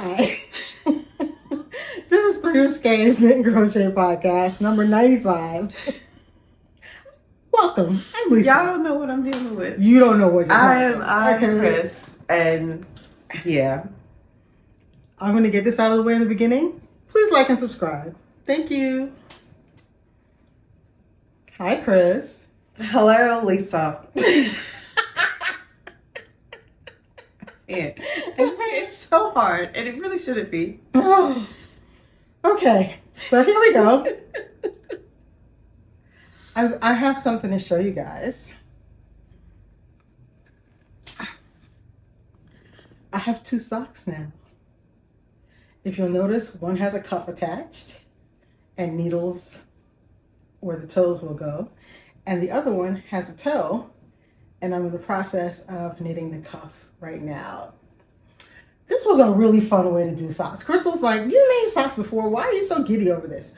Hi. This is Through Skeins Knit and Crochet Podcast, number 95. Welcome. I'm Lisa. Y'all don't know what I'm dealing with. You don't know what you're talking I'm Cryss, and yeah. I'm going to get this out of the way in the beginning. Please like and subscribe. Thank you. Hi, Cryss. Hello, Lisa. It's so hard, and it really shouldn't be. Oh. Okay, so here we go. I have something to show you guys. I have 2 socks now. If you'll notice, one has a cuff attached and needles where the toes will go, and the other one has a toe, and I'm in the process of knitting the cuff right now. This was a really fun way to do socks. Crystal's like, you made socks before. Why are you so giddy over this?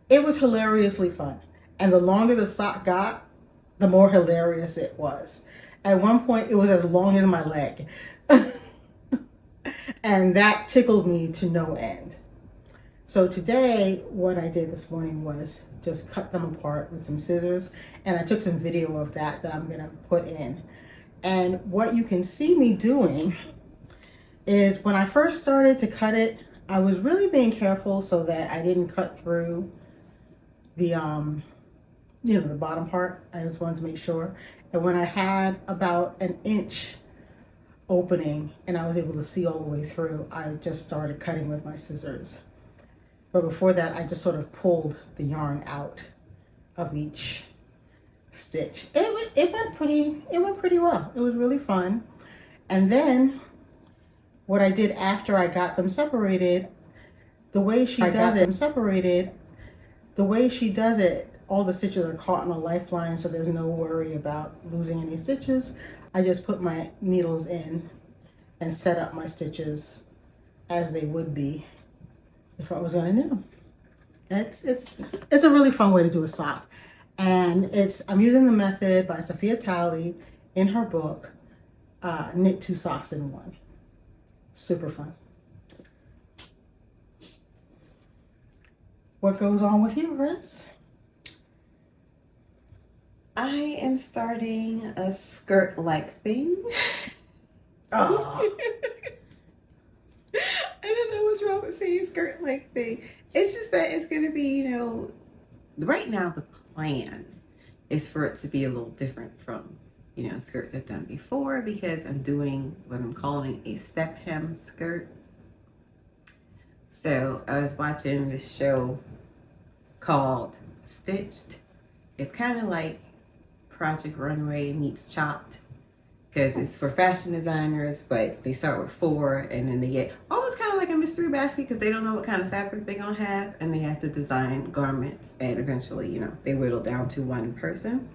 It was hilariously fun. And the longer the sock got, the more hilarious it was. At one point, it was as long as my leg. And that tickled me to no end. So today, what I did this morning was just cut them apart with some scissors. And I took some video of that I'm going to put in. And what you can see me doing is when I first started to cut it, I was really being careful so that I didn't cut through the, the bottom part. I just wanted to make sure. And when I had about an inch opening and I was able to see all the way through, I just started cutting with my scissors. But before that, I just sort of pulled the yarn out of each stitch. It went pretty well. It was really fun. And then what I did after I got them separated, the way she does it, all the stitches are caught in a lifeline, so there's no worry about losing any stitches. I just put my needles in and set up my stitches as they would be if I was gonna knit them. It's a really fun way to do a sock. And I'm using the method by Safiyyah Talley in her book, Knit 2 Socks in 1. Super fun. What goes on with you, Cryss? I am starting a skirt-like thing. Oh. I don't know what's wrong with saying skirt-like thing. It's just that it's going to be, right now the plan is for it to be a little different from, skirts I've done before, because I'm doing what I'm calling a step hem skirt. So I was watching this show called Stitched. It's kind of like Project Runway meets Chopped, because it's for fashion designers, but they start with 4 and then they get almost kind of like a mystery basket because they don't know what kind of fabric they're gonna have, and they have to design garments, and eventually, they whittle down to one person.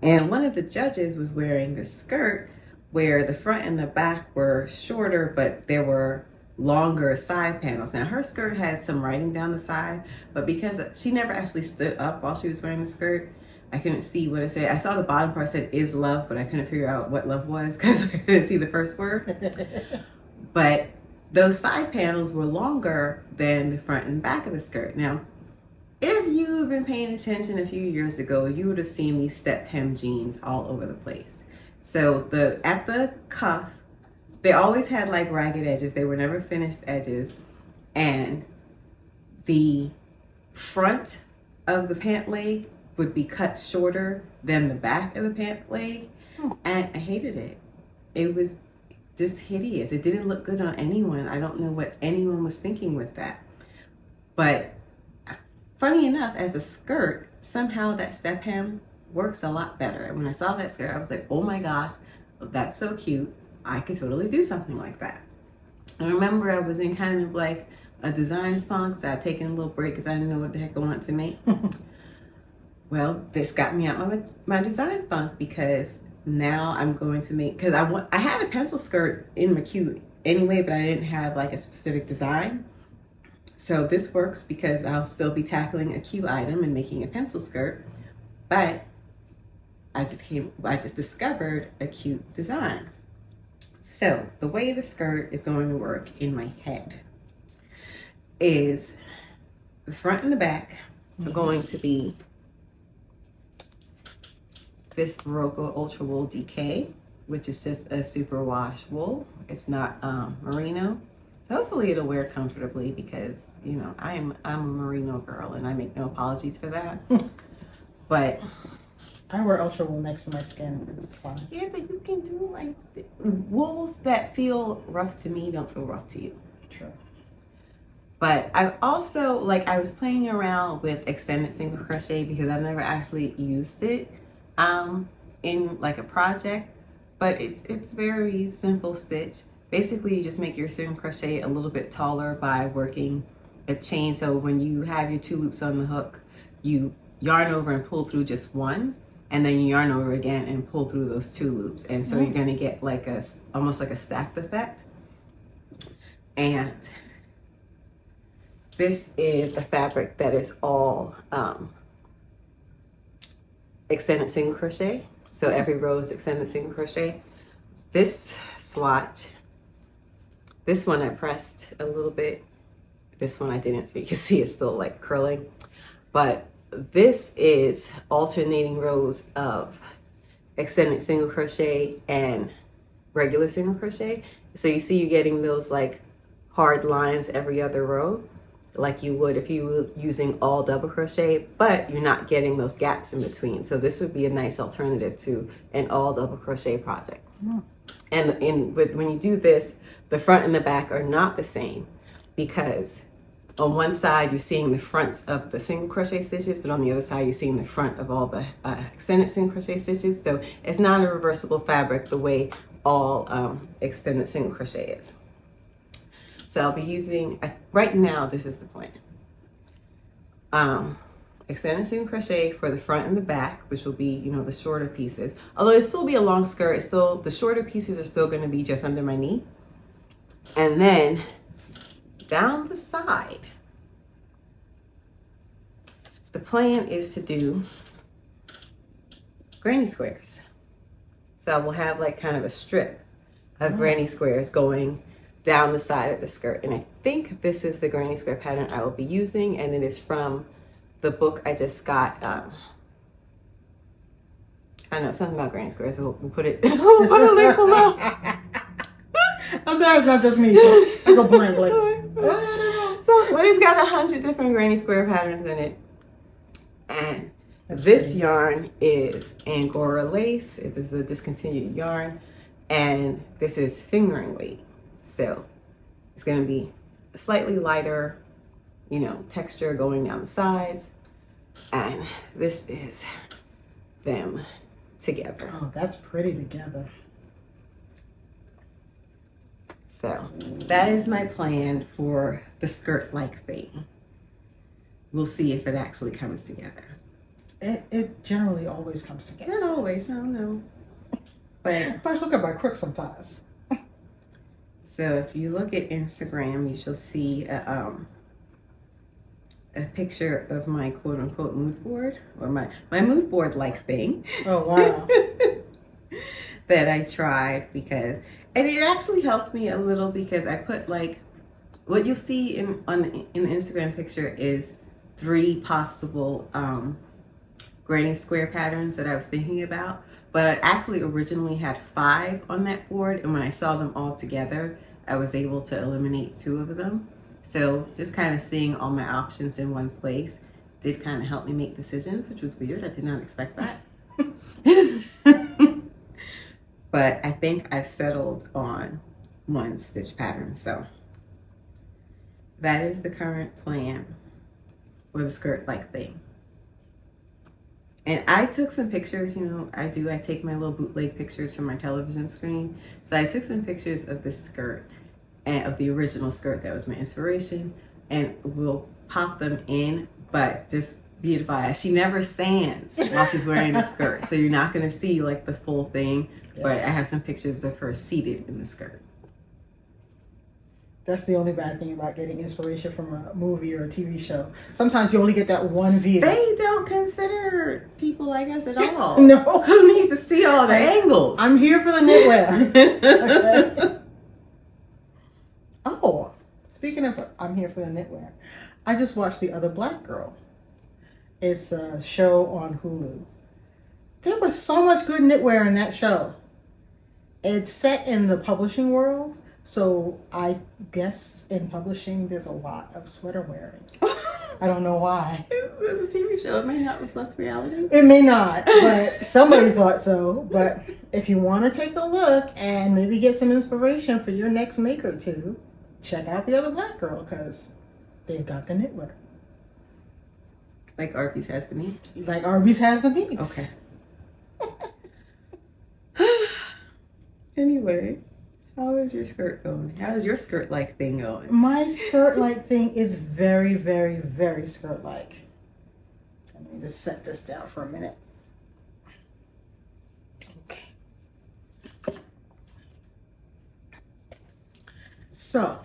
And one of the judges was wearing this skirt where the front and the back were shorter, but there were longer side panels. Now her skirt had some writing down the side, but because she never actually stood up while she was wearing the skirt, I couldn't see what it said. I saw the bottom part said "is love," but I couldn't figure out what love was because I couldn't see the first word. But those side panels were longer than the front and back of the skirt. Now, if you've been paying attention a few years ago, you would have seen these step hem jeans all over the place. So at the cuff, they always had like ragged edges. They were never finished edges. And the front of the pant leg would be cut shorter than the back of the pant leg. And I hated it. It was just hideous. It didn't look good on anyone. I don't know what anyone was thinking with that. But funny enough, as a skirt, somehow that step hem works a lot better. And when I saw that skirt, I was like, oh my gosh, that's so cute. I could totally do something like that. I remember I was in kind of like a design funk, so I'd taken a little break because I didn't know what the heck I wanted to make. Well, this got me out of my design funk, because now I'm going to make, because I had a pencil skirt in my queue anyway, but I didn't have like a specific design. So this works because I'll still be tackling a queue item and making a pencil skirt, but I just discovered a cute design. So the way the skirt is going to work in my head is the front and the back are going to be this Barocco Ultra Wool DK, which is just a super wash wool. It's not merino. So hopefully it'll wear comfortably because, you know, I'm a merino girl and I make no apologies for that. But I wear ultra wool next to my skin. It's fine. yeah, but you can do like wools that feel rough to me don't feel rough to you. True. But I've also, like, I was playing around with extended single crochet because I've never actually used it in like a project, but it's very simple stitch. Basically, you just make your single crochet a little bit taller by working a chain. So when you have your 2 loops on the hook, you yarn over and pull through just one, and then you yarn over again and pull through those 2 loops. And so you're gonna get like almost like a stacked effect. And this is a fabric that is all extended single crochet. So every row is extended single crochet. This swatch, this one I pressed a little bit. This one I didn't, so you can see it's still like curling. But this is alternating rows of extended single crochet and regular single crochet. So you see you're getting those like hard lines every other row, like you would if you were using all double crochet, but you're not getting those gaps in between. So this would be a nice alternative to an all double crochet project. And when you do this, the front and the back are not the same, because on one side you're seeing the fronts of the single crochet stitches, but on the other side you're seeing the front of all the extended single crochet stitches. So it's not a reversible fabric the way all extended single crochet is. So I'll be using, right now this is the plan. Extended single crochet for the front and the back, which will be, you know, the shorter pieces. Although it'll still be a long skirt, it's still, the shorter pieces are still gonna be just under my knee. And then down the side, the plan is to do granny squares. So I will have like kind of a strip of granny squares going down the side of the skirt. And I think this is the granny square pattern I will be using, and it is from the book I just got. I know something about granny squares, so we'll put it, we'll put a link below. I'm glad it's not just me. I go blank like. So, but it's got 100 different granny square patterns in it. And this yarn is Angora lace. It is a discontinued yarn. And this is fingering weight. So it's going to be a slightly lighter, you know, texture going down the sides. And this is them together. Oh, that's pretty together. So that is my plan for the skirt-like thing. We'll see if it actually comes together. It generally always comes together. Not always, no. But by hook or by crook sometimes. so if you look at Instagram, you shall see a picture of my quote-unquote mood board, or my mood board-like thing. Oh, wow. That I tried because, and it actually helped me a little because I put like, what you'll see in the Instagram picture is 3 possible granny square patterns that I was thinking about, but I actually originally had 5 on that board, and when I saw them all together, I was able to eliminate 2 of them. So just kind of seeing all my options in one place did kind of help me make decisions, which was weird. I did not expect that. But I think I've settled on 1 stitch pattern. So that is the current plan for the skirt-like thing. And I took some pictures, you know, I take my little bootleg pictures from my television screen. So I took some pictures of this skirt and of the original skirt that was my inspiration, and we'll pop them in, but just be advised, she never stands while she's wearing the skirt. So you're not gonna see like the full thing, but I have some pictures of her seated in the skirt. That's the only bad thing about getting inspiration from a movie or a TV show. Sometimes you only get that one view. They don't consider people like us at all. No. Who needs to see all the angles? I'm here for the knitwear. Okay. Oh, speaking of I'm here for the knitwear, I just watched The Other Black Girl. It's a show on Hulu. There was so much good knitwear in that show. It's set in the publishing world, so I guess in publishing there's a lot of sweater wearing. I don't know why. It's a TV show. It may not reflect reality. It may not, but somebody thought so. But if you want to take a look and maybe get some inspiration for your next make or two, check out The Other Black Girl, because they've got the knitwear. Like Arby's has the meat? Like Arby's has the meats. Okay. Anyway, how is your skirt going? How is your skirt-like thing going? My skirt-like thing is very, very, very skirt-like. Let me just set this down for a minute. Okay. So,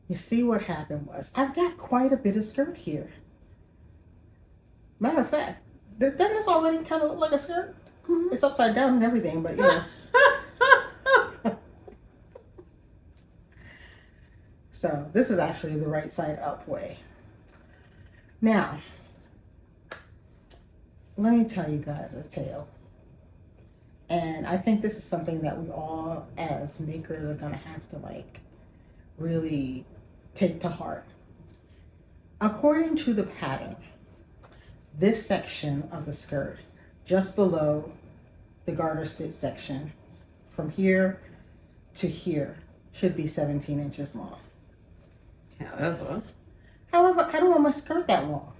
you see what happened was, I've got quite a bit of skirt here. Matter of fact, doesn't this already kind of look like a skirt? Mm-hmm. It's upside down and everything, but you know. So this is actually the right side up way. Now, let me tell you guys a tale. And I think this is something that we all as makers are gonna have to like really take to heart. According to the pattern, this section of the skirt, just below the garter stitch section, from here to here, should be 17 inches long. However, I don't want my skirt that long.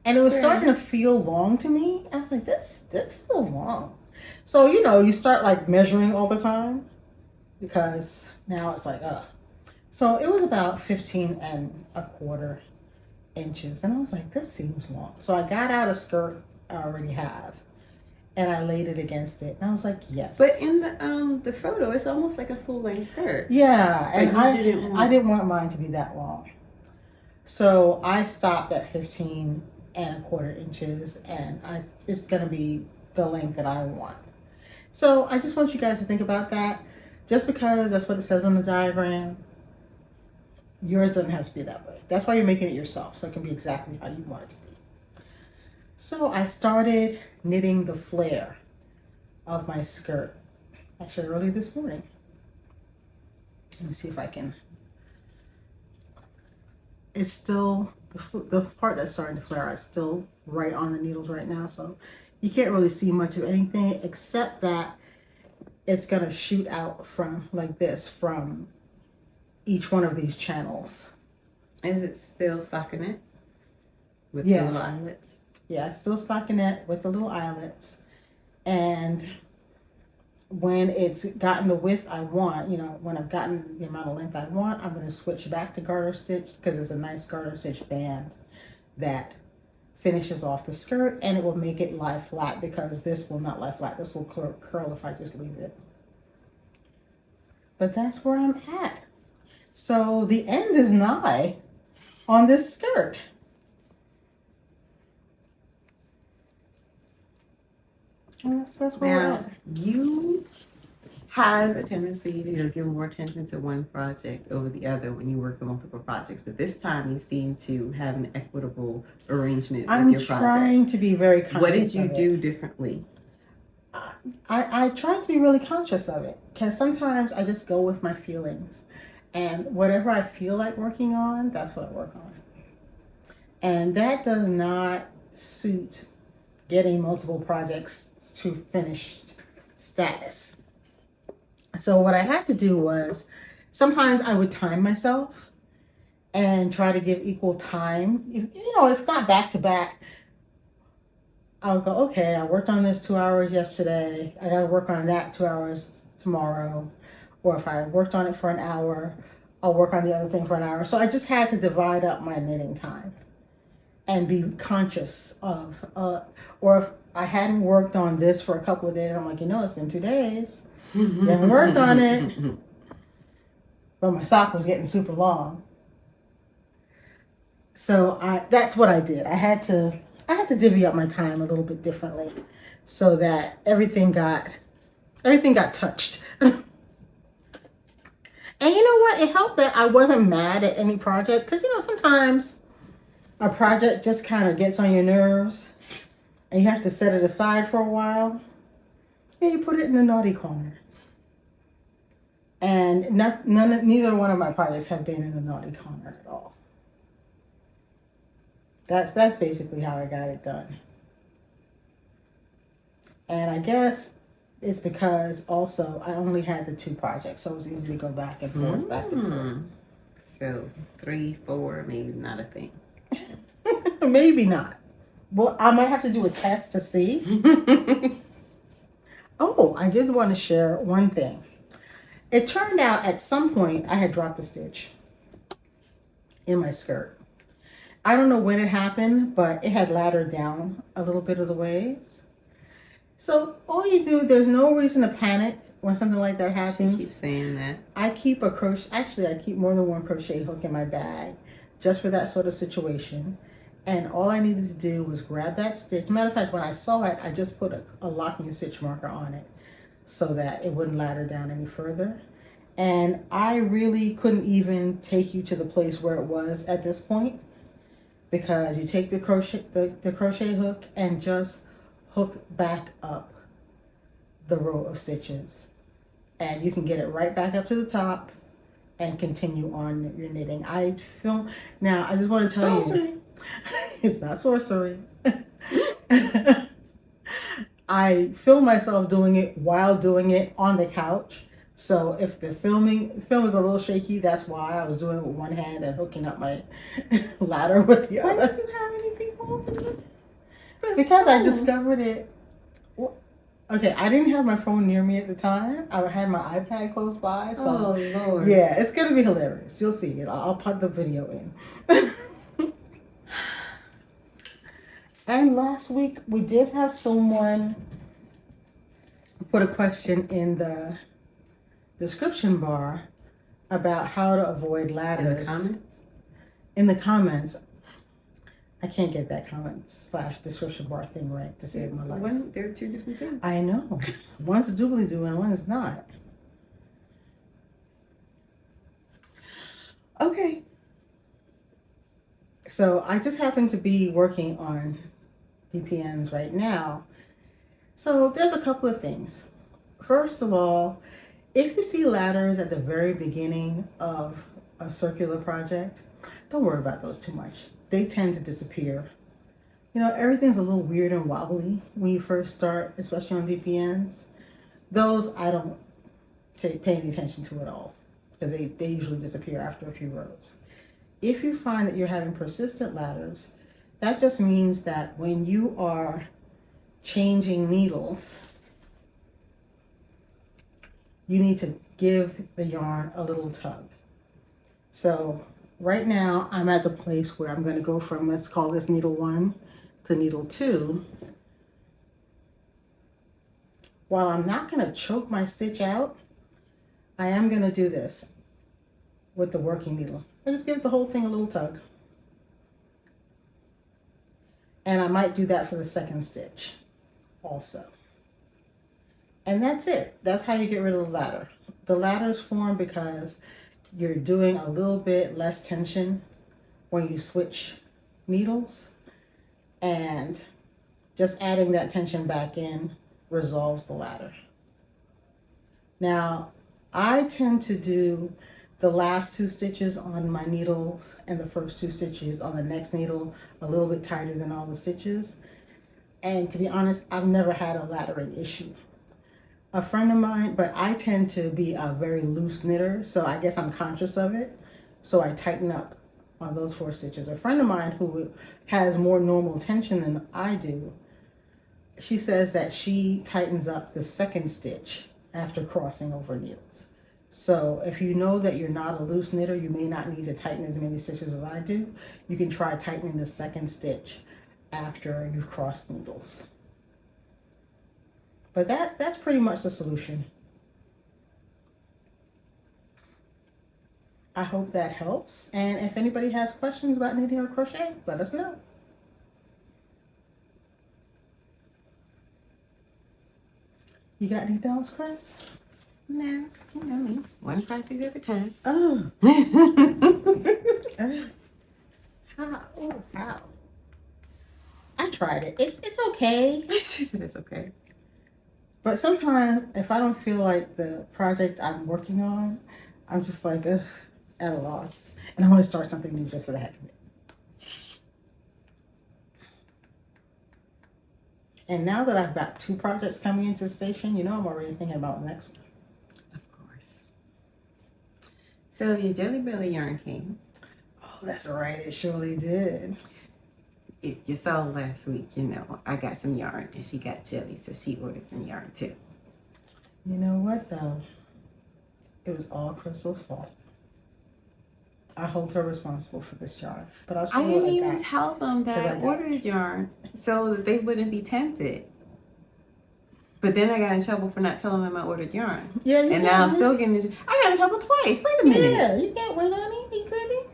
And it was starting to feel long to me. I was like, this feels long. So, you know, you start like measuring all the time, because now it's like, So it was about 15.25 inches. And I was like, this seems long. So I got out a skirt I already have, and I laid it against it. And I was like, yes. But in the photo, it's almost like a full-length skirt. Yeah. And like I didn't want mine to be that long. So I stopped at 15.25 inches, and it's going to be the length that I want. So I just want you guys to think about that. Just because that's what it says on the diagram, yours doesn't have to be that way. That's why you're making it yourself, so it can be exactly how you want it to be. So I started knitting the flare of my skirt, actually early this morning. Let me see if I can. It's still, the part that's starting to flare, it's still right on the needles right now, so you can't really see much of anything, except that it's gonna shoot out from like this, from each one of these channels. Is it still stockinette with the little eyelets? Yeah, it's still stockinette with the little eyelets. And when it's gotten the width I want, you know, when I've gotten the amount of length I want, I'm going to switch back to garter stitch, because it's a nice garter stitch band that finishes off the skirt, and it will make it lie flat, because this will not lie flat. This will curl if I just leave it. But that's where I'm at. So the end is nigh on this skirt. That's where we're at. You have a tendency to give more attention to one project over the other when you work on multiple projects, but this time you seem to have an equitable arrangement with your project. I'm trying to be very conscious. What did you do differently? I try to be really conscious of it, because sometimes I just go with my feelings, and whatever I feel like working on, that's what I work on. And that does not suit getting multiple projects to finished status. So what I had to do was, sometimes I would time myself and try to give equal time. If not back to back, I'll go, okay, I worked on this 2 hours yesterday. I got to work on that 2 hours tomorrow. Or if I worked on it for an hour, I'll work on the other thing for an hour. So I just had to divide up my knitting time and be conscious of, or if I hadn't worked on this for a couple of days, I'm like, it's been 2 days. You haven't worked on it. but my sock was getting super long. So that's what I did. I had to divvy up my time a little bit differently so that everything got touched. And you know what? It helped that I wasn't mad at any project, because you know sometimes a project just kind of gets on your nerves and you have to set it aside for a while. And you put it in the naughty corner. And neither one of my projects have been in the naughty corner at all. That's basically how I got it done. And I guess it's because also I only had the 2 projects, so it was easy to go back and forth, back and forth. So 3, 4, maybe not a thing. Maybe not. Well, I might have to do a test to see. Oh, I just want to share one thing. It turned out at some point I had dropped a stitch in my skirt. I don't know when it happened, but it had laddered down a little bit of the ways. So all you do, there's no reason to panic when something like that happens. She keeps saying that. I keep a crochet, actually I keep more than one crochet hook in my bag just for that sort of situation. And all I needed to do was grab that stitch. Matter of fact, when I saw it, I just put a locking stitch marker on it so that it wouldn't ladder down any further. And I really couldn't even take you to the place where it was at this point, because you take the crochet hook and just hook back up the row of stitches, and you can get it right back up to the top and continue on your knitting. Now I just want to tell you, it's not sorcery. I film myself doing it while doing it on the couch. So if the film is a little shaky, that's why. I was doing it with one hand and hooking up my ladder with the other. Why did you have anything holding it? Because I discovered it. Okay, I didn't have my phone near me at the time. I had my iPad close by. So oh, Lord. Yeah, it's going to be hilarious. You'll see it. I'll put the video in. And last week, we did have someone put a question in the description bar about how to avoid ladders. In the comments? In the comments. I can't get that comment/description bar thing right to save my life. They're 2 different things. I know. One's a doobly-doo and one is not. Okay. So I just happen to be working on DPNs right now. So there's a couple of things. First of all, if you see ladders at the very beginning of a circular project, don't worry about those too much. They tend to disappear. You know, everything's a little weird and wobbly when you first start, especially on DPNs. Those I don't pay any attention to at all, because they usually disappear after a few rows. If you find that you're having persistent ladders, that just means that when you are changing needles, you need to give the yarn a little tug. So right now I'm at the place where I'm going to go from, let's call this needle 1 to needle 2. While I'm not going to choke my stitch out, I am going to do this with the working needle. I just give the whole thing a little tug. And I might do that for the second stitch also. And that's it. That's how you get rid of the ladder. The ladders form because you're doing a little bit less tension when you switch needles, and just adding that tension back in resolves the ladder. Now, I tend to do the last 2 stitches on my needles and the first 2 stitches on the next needle a little bit tighter than all the stitches. And to be honest, I've never had a laddering issue. A friend of mine, but I tend to be a very loose knitter, so I guess I'm conscious of it. So I tighten up on those 4 stitches. A friend of mine who has more normal tension than I do, she says that she tightens up the second stitch after crossing over needles. So if you know that you're not a loose knitter, you may not need to tighten as many stitches as I do. You can try tightening the second stitch after you've crossed needles. But that's pretty much the solution. I hope that helps. And if anybody has questions about knitting or crochet, let us know. You got anything else, Cryss? No, you know me. One project at a time. Oh. How? Oh, how? I tried it. It's okay. She said it's okay. But sometimes if I don't feel like the project I'm working on, I'm just like, ugh, at a loss. And I want to start something new just for the heck of it. And now that I've got 2 projects coming into the station, you know I'm already thinking about the next one. Of course. So your Jelly Belly yarn came. Oh, that's right. It surely did. If you saw last week, you know, I got some yarn and she got jelly, so she ordered some yarn too. You know what, though? It was all Crystal's fault. I hold her responsible for this yarn. But I'll show I you what didn't I even got. tell them that I ordered yarn so that they wouldn't be tempted. But then I got in trouble for not telling them I ordered yarn. Yeah, and now I'm still getting in I got in trouble twice. Wait a minute. Yeah, you can't win, honey. You couldn't.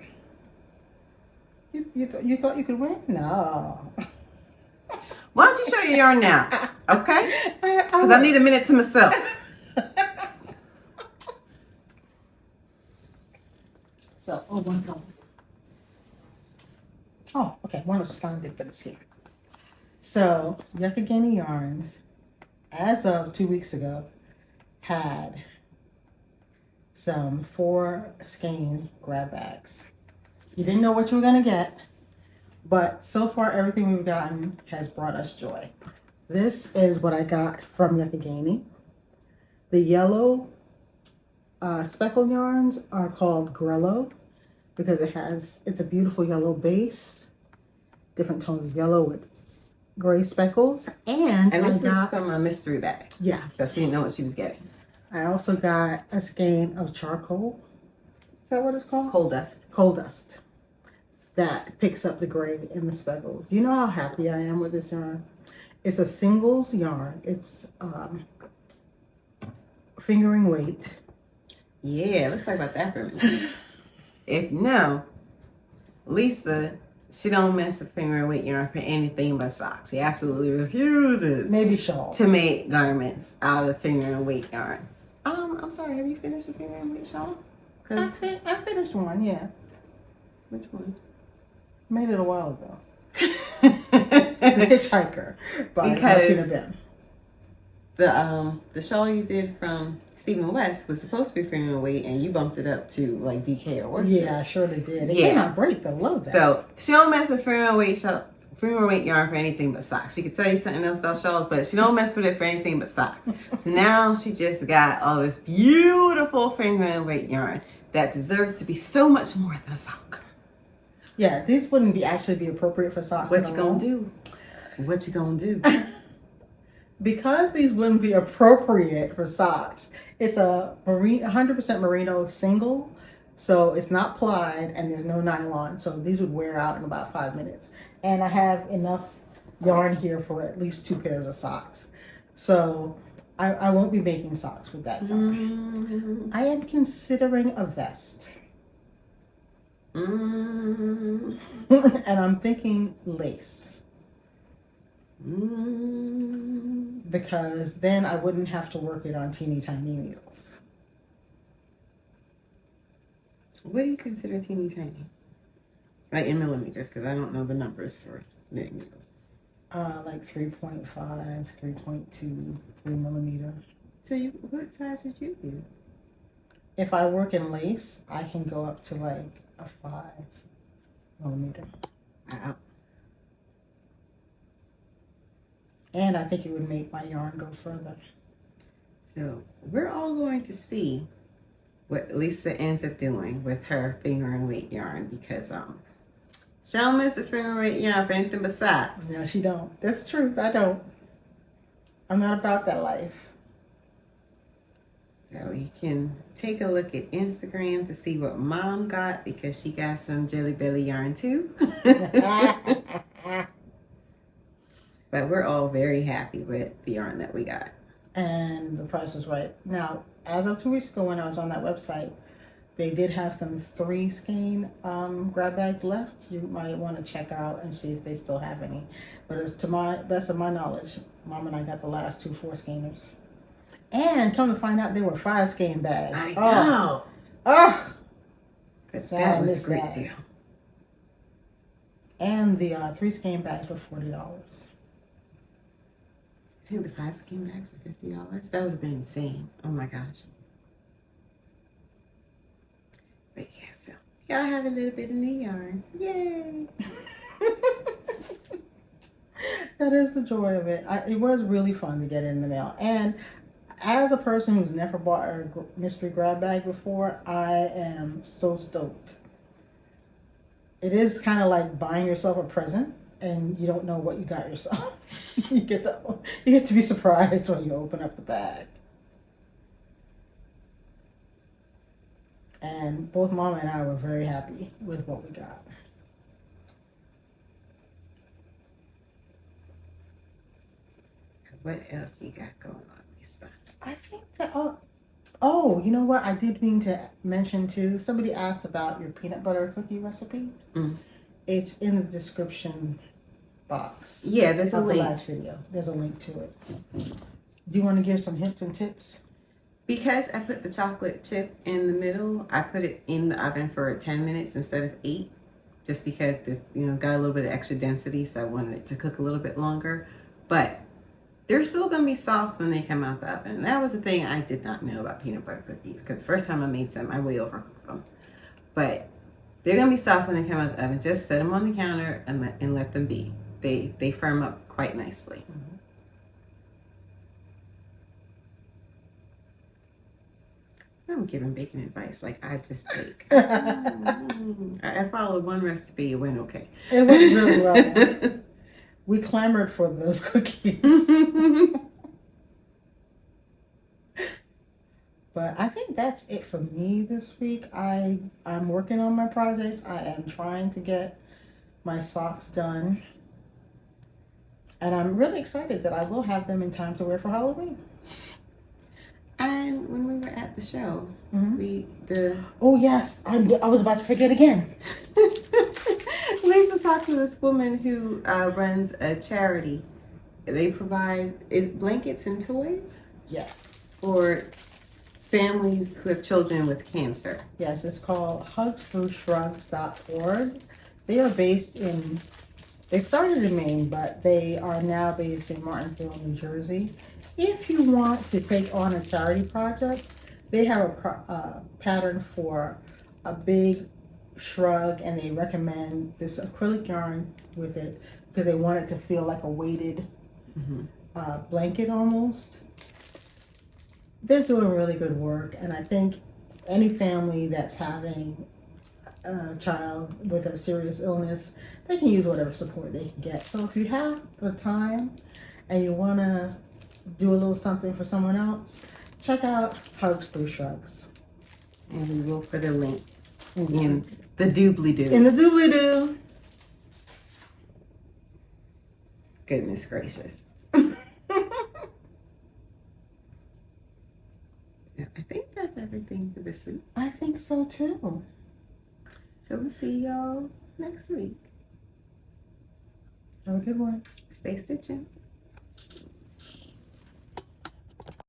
You thought you could win? No. Why don't you show your yarn now? Okay? Because I need a minute to myself. So, oh, one going. Oh, okay. One was founded, but it's here. So, Yucca-Gani Yarns, as of 2 weeks ago, had some 4 skein grab bags. You didn't know what you were going to get, but so far everything we've gotten has brought us joy. This is what I got from Yucca-Gani. The yellow speckled yarns are called Grello because it's a beautiful yellow base, different tones of yellow with gray speckles. And this was from a mystery bag. Yeah. So she didn't know what she was getting. I also got a skein of charcoal. Is that what it's called? Coal dust. Coal dust. That picks up the gray and the speckles. You know how happy I am with this yarn? It's a singles yarn. It's fingering weight. Yeah, let's talk about that for a minute. Lisa, she don't mess with fingering weight yarn for anything but socks. She absolutely refuses. Maybe shawls. To make garments out of fingering weight yarn. I'm sorry, have you finished the fingering weight shawl? I finished one, yeah. Which one? Made it a while ago. The Hitchhiker by Martina Ben. The shawl you did from Stephen West was supposed to be fingering weight, and you bumped it up to like DK or worse. Yeah, I surely did. It came out great though. Love that. So she don't mess with fingering weight yarn for anything but socks. She could tell you something else about shawls, but she don't mess with it for anything but socks. So now she just got all this beautiful fingering weight yarn that deserves to be so much more than a sock. Yeah, these wouldn't actually be appropriate for socks. What you gonna do? What you gonna do? Because these wouldn't be appropriate for socks, it's a 100% merino single, so it's not plied and there's no nylon, so these would wear out in about 5 minutes. And I have enough yarn here for at least 2 pairs of socks. So I won't be making socks with that yarn. I am considering a vest. And I'm thinking lace. Because then I wouldn't have to work it on teeny tiny needles. What do you consider teeny tiny? Like in millimeters, because I don't know the numbers for knitting needles. Like 3.5, 3.2, 3 millimeter. So what size would you use? If I work in lace, I can go up to like a 5 millimeter. Wow. And I think it would make my yarn go further. So we're all going to see what Lisa ends up doing with her fingering weight yarn, because she don't mess with fingering weight yarn for anything but socks. No, she don't. That's the truth. I don't. I'm not about that life. So you can take a look at Instagram to see what Mom got, because she got some Jelly Belly yarn too. But we're all very happy with the yarn that we got. And the price was right. Now, as of 2 weeks ago when I was on that website, they did have some 3 skein grab bags left. You might want to check out and see if they still have any. But as to my best of my knowledge, Mom and I got the last 2 4 skeiners. And come to find out, there were 5 skein bags. I know. Oh, That was a great deal. And the 3 skein bags were $40. I think the 5 skein bags were $50. That would have been insane. Oh my gosh. But yeah, so y'all have a little bit of new yarn. Yay! That is the joy of it. It was really fun to get it in the mail. And as a person who's never bought a mystery grab bag before, I am so stoked. It is kind of like buying yourself a present and you don't know what you got yourself. you get to be surprised when you open up the bag. And both Mama and I were very happy with what we got. What else you got going on, Lisa? I think that, oh, you know what? I did mean to mention too. Somebody asked about your peanut butter cookie recipe. Mm. It's in the description box. Yeah, there's a link. The last video. There's a link to it. Do you want to give some hints and tips? Because I put the chocolate chip in the middle, I put it in the oven for 10 minutes instead of 8. Just because this, got a little bit of extra density, so I wanted it to cook a little bit longer. But they're still going to be soft when they come out the oven. And that was the thing I did not know about peanut butter cookies. Because the first time I made some, I way overcooked them. But they're going to be soft when they come out the oven. Just set them on the counter and let them be. They firm up quite nicely. Mm-hmm. I'm giving baking advice like I just bake. I followed one recipe. It went okay. It went really well. We clamored for those cookies. But I think that's it for me this week. I'm working on my projects. I am trying to get my socks done. And I'm really excited that I will have them in time to wear for Halloween. And when we were at the show, Oh yes, I was about to forget again. Lisa talked to this woman who runs a charity. They provide blankets and toys. Yes. For families who have children with cancer. Yes, it's called Hugs Through Shrugs.org. They are based in. They started in Maine, but they are now based in Martinsville, New Jersey. If you want to take on a charity project, they have a pattern for a big shrug, and they recommend this acrylic yarn with it because they want it to feel like a weighted blanket almost. They're doing really good work, and I think any family that's having a child with a serious illness, they can use whatever support they can get. So if you have the time and you want to do a little something for someone else, check out Hugs Through Shrugs. And we will put a link in the doobly-doo. In the doobly-doo. Goodness gracious. I think that's everything for this week. I think so too. So we'll see y'all next week. Have a good one. Stay stitching.